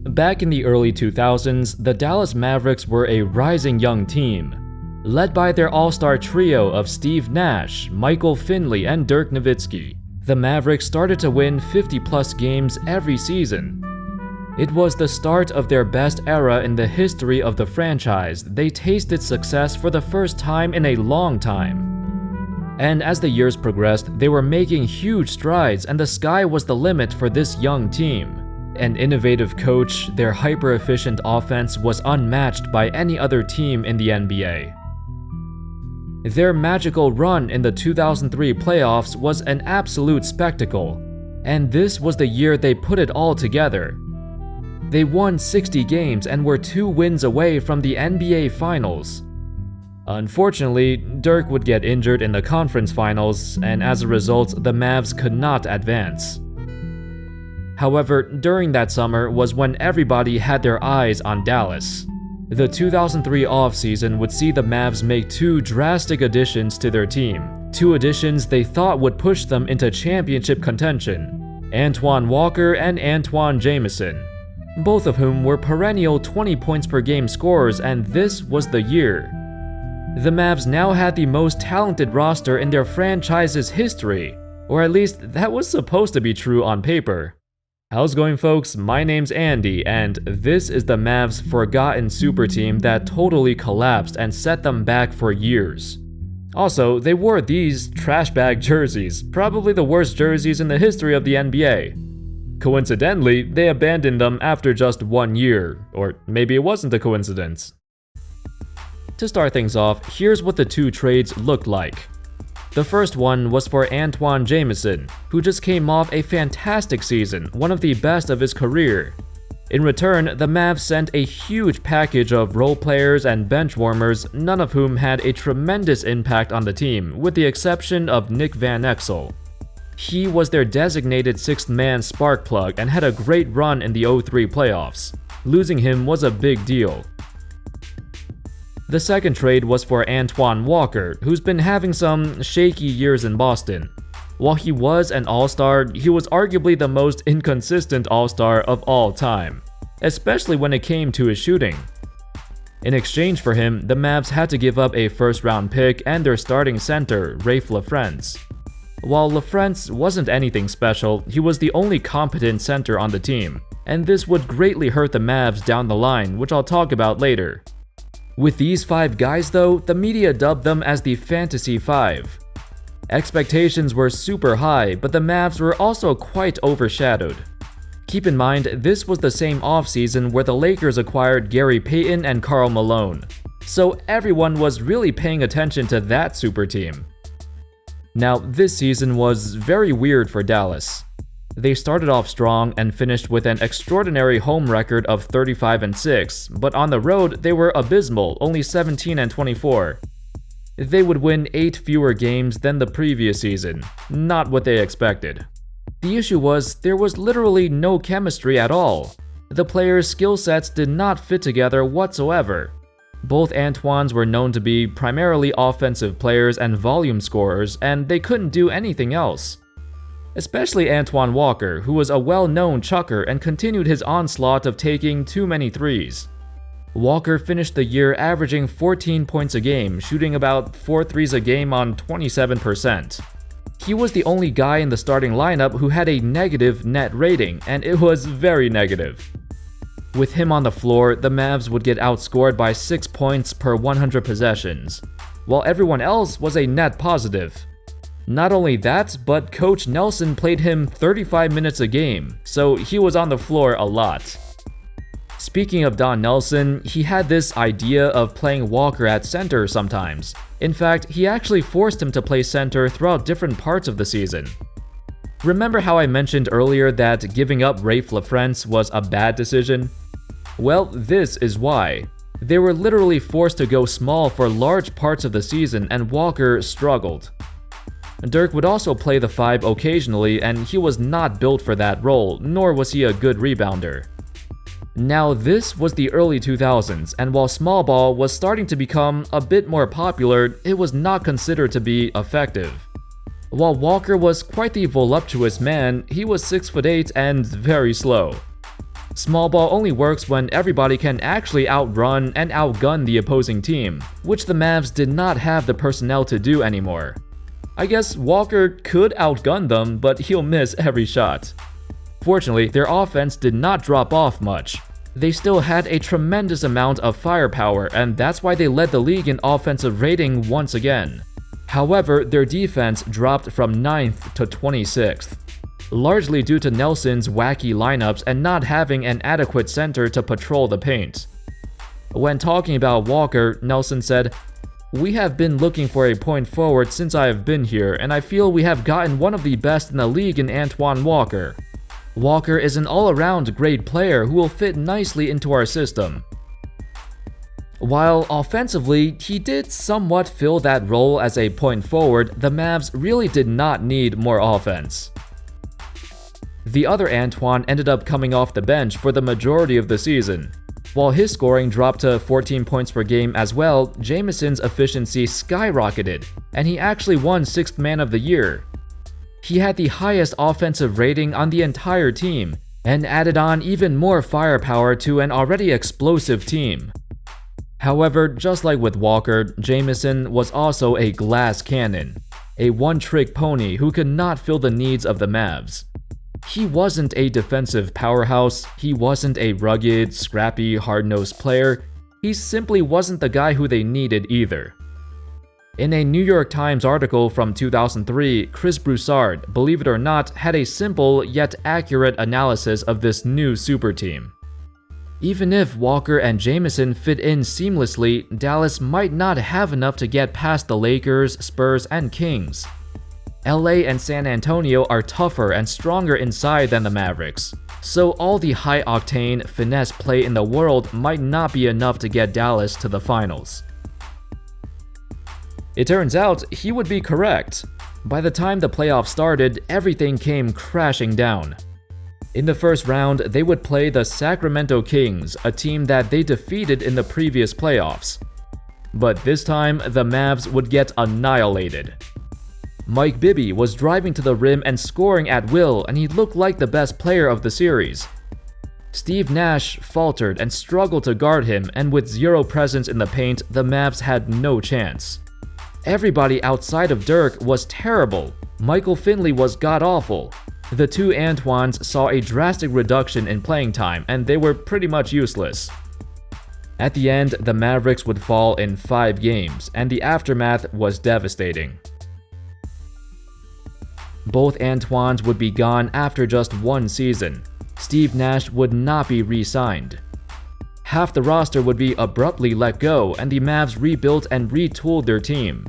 Back in the early 2000s, the Dallas Mavericks were a rising young team. Led by their all-star trio of Steve Nash, Michael Finley, and Dirk Nowitzki, the Mavericks started to win 50-plus games every season. It was the start of their best era in the history of the franchise. They tasted success for the first time in a long time. And as the years progressed, they were making huge strides, and the sky was the limit for this young team. An innovative coach, their hyper-efficient offense was unmatched by any other team in the NBA. Their magical run in the 2003 playoffs was an absolute spectacle, and this was the year they put it all together. They won 60 games and were 2 wins away from the NBA Finals. Unfortunately, Dirk would get injured in the conference finals, and as a result, the Mavs could not advance. However, during that summer was when everybody had their eyes on Dallas. The 2003 offseason would see the Mavs make 2 drastic additions to their team, 2 additions they thought would push them into championship contention: Antoine Walker and Antoine Jamison, both of whom were perennial 20 points per game scorers, and this was the year. The Mavs now had the most talented roster in their franchise's history, or at least that was supposed to be true on paper. How's it going, folks? My name's Andy, and this is the Mavs' forgotten super team that totally collapsed and set them back for years. Also, they wore these trash bag jerseys, probably the worst jerseys in the history of the NBA. Coincidentally, they abandoned them after just 1 year, or maybe it wasn't a coincidence. To start things off, here's what the 2 trades looked like. The first one was for Antoine Jamison, who just came off a fantastic season, one of the best of his career. In return, the Mavs sent a huge package of role players and bench warmers, none of whom had a tremendous impact on the team, with the exception of Nick Van Exel. He was their designated 6th man spark plug and had a great run in the 2003 playoffs. Losing him was a big deal. The second trade was for Antoine Walker, who's been having some shaky years in Boston. While he was an all-star, he was arguably the most inconsistent all-star of all time, especially when it came to his shooting. In exchange for him, the Mavs had to give up a first-round pick and their starting center, Raef LaFrentz. While LaFrentz wasn't anything special, he was the only competent center on the team, and this would greatly hurt the Mavs down the line, which I'll talk about later. With these 5 guys though, the media dubbed them as the Fantasy 5. Expectations were super high, but the Mavs were also quite overshadowed. Keep in mind, this was the same offseason where the Lakers acquired Gary Payton and Karl Malone, so everyone was really paying attention to that super team. Now, this season was very weird for Dallas. They started off strong and finished with an extraordinary home record of 35-6, but on the road they were abysmal, only 17-24. They would win 8 fewer games than the previous season, not what they expected. The issue was there was literally no chemistry at all. The players' skill sets did not fit together whatsoever. Both Antoines were known to be primarily offensive players and volume scorers, and they couldn't do anything else. Especially Antoine Walker, who was a well-known chucker and continued his onslaught of taking too many threes. Walker finished the year averaging 14 points a game, shooting about 4 threes a game on 27%. He was the only guy in the starting lineup who had a negative net rating, and it was very negative. With him on the floor, the Mavs would get outscored by 6 points per 100 possessions, while everyone else was a net positive. Not only that, but Coach Nelson played him 35 minutes a game, so he was on the floor a lot. Speaking of Don Nelson, he had this idea of playing Walker at center sometimes. In fact, he actually forced him to play center throughout different parts of the season. Remember how I mentioned earlier that giving up Raef LaFrentz was a bad decision? Well, this is why. They were literally forced to go small for large parts of the season, and Walker struggled. Dirk would also play the 5 occasionally, and he was not built for that role, nor was he a good rebounder. Now, this was the early 2000s, and while small ball was starting to become a bit more popular, it was not considered to be effective. While Walker was quite the voluptuous man, he was 6'8" and very slow. Small ball only works when everybody can actually outrun and outgun the opposing team, which the Mavs did not have the personnel to do anymore. I guess Walker could outgun them, but he'll miss every shot. Fortunately, their offense did not drop off much. They still had a tremendous amount of firepower, and that's why they led the league in offensive rating once again. However, their defense dropped from 9th to 26th, largely due to Nelson's wacky lineups and not having an adequate center to patrol the paint. When talking about Walker, Nelson said, "We have been looking for a point forward since I have been here, and I feel we have gotten one of the best in the league in Antoine Walker. Walker is an all-around great player who will fit nicely into our system." While offensively, he did somewhat fill that role as a point forward, the Mavs really did not need more offense. The other Antoine ended up coming off the bench for the majority of the season. While his scoring dropped to 14 points per game as well, Jamison's efficiency skyrocketed, and he actually won 6th Man of the Year. He had the highest offensive rating on the entire team, and added on even more firepower to an already explosive team. However, just like with Walker, Jamison was also a glass cannon, a one-trick pony who could not fill the needs of the Mavs. He wasn't a defensive powerhouse, he wasn't a rugged, scrappy, hard-nosed player, he simply wasn't the guy who they needed either. In a New York Times article from 2003, Chris Broussard, believe it or not, had a simple yet accurate analysis of this new super team. Even if Walker and Jamison fit in seamlessly, Dallas might not have enough to get past the Lakers, Spurs, and Kings. LA and San Antonio are tougher and stronger inside than the Mavericks, so all the high-octane, finesse play in the world might not be enough to get Dallas to the finals. It turns out he would be correct. By the time the playoffs started, everything came crashing down. In the first round, they would play the Sacramento Kings, a team that they defeated in the previous playoffs. But this time, the Mavs would get annihilated. Mike Bibby was driving to the rim and scoring at will, and he looked like the best player of the series. Steve Nash faltered and struggled to guard him, and with zero presence in the paint, the Mavs had no chance. Everybody outside of Dirk was terrible. Michael Finley was god-awful. The two Antoines saw a drastic reduction in playing time, and they were pretty much useless. At the end, the Mavericks would fall in 5 games, and the aftermath was devastating. Both Antoines would be gone after just 1 season. Steve Nash would not be re-signed. Half the roster would be abruptly let go, and the Mavs rebuilt and retooled their team.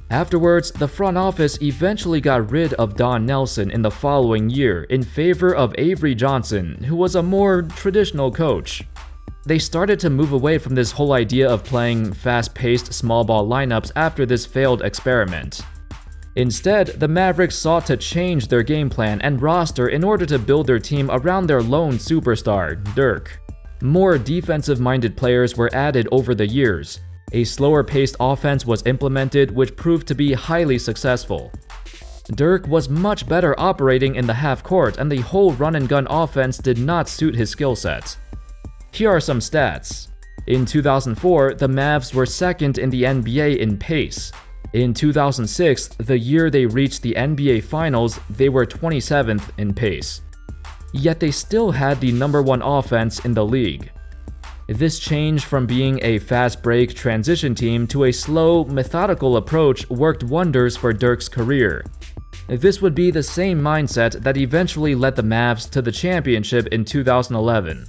Afterwards, the front office eventually got rid of Don Nelson in the following year in favor of Avery Johnson, who was a more traditional coach. They started to move away from this whole idea of playing fast-paced small ball lineups after this failed experiment. Instead, the Mavericks sought to change their game plan and roster in order to build their team around their lone superstar, Dirk. More defensive-minded players were added over the years. A slower-paced offense was implemented, which proved to be highly successful. Dirk was much better operating in the half-court, and the whole run-and-gun offense did not suit his skill set. Here are some stats. In 2004, the Mavs were second in the NBA in pace. In 2006, the year they reached the NBA Finals, they were 27th in pace. Yet they still had the #1 offense in the league. This change from being a fast-break transition team to a slow, methodical approach worked wonders for Dirk's career. This would be the same mindset that eventually led the Mavs to the championship in 2011.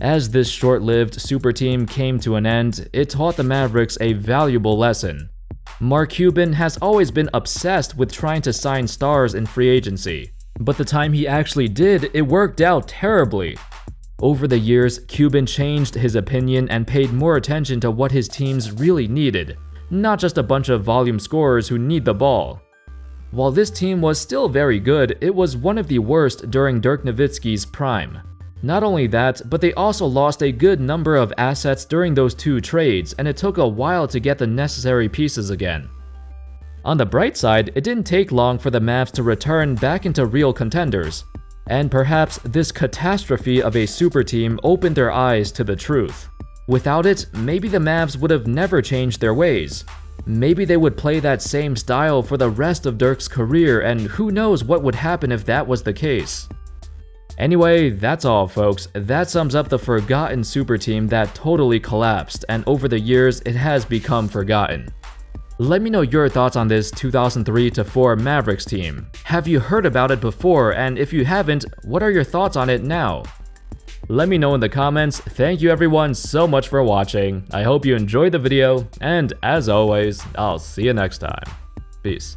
As this short-lived super team came to an end, it taught the Mavericks a valuable lesson. Mark Cuban has always been obsessed with trying to sign stars in free agency, but the time he actually did, it worked out terribly. Over the years, Cuban changed his opinion and paid more attention to what his teams really needed, not just a bunch of volume scorers who need the ball. While this team was still very good, it was one of the worst during Dirk Nowitzki's prime. Not only that, but they also lost a good number of assets during those 2 trades, and it took a while to get the necessary pieces again. On the bright side, it didn't take long for the Mavs to return back into real contenders. And perhaps this catastrophe of a super team opened their eyes to the truth. Without it, maybe the Mavs would have never changed their ways. Maybe they would play that same style for the rest of Dirk's career, and who knows what would happen if that was the case. Anyway, that's all folks. That sums up the forgotten super team that totally collapsed, and over the years it has become forgotten. Let me know your thoughts on this 2003-4 Mavericks team. Have you heard about it before, and if you haven't, what are your thoughts on it now? Let me know in the comments. Thank you everyone so much for watching. I hope you enjoyed the video, and as always, I'll see you next time. Peace.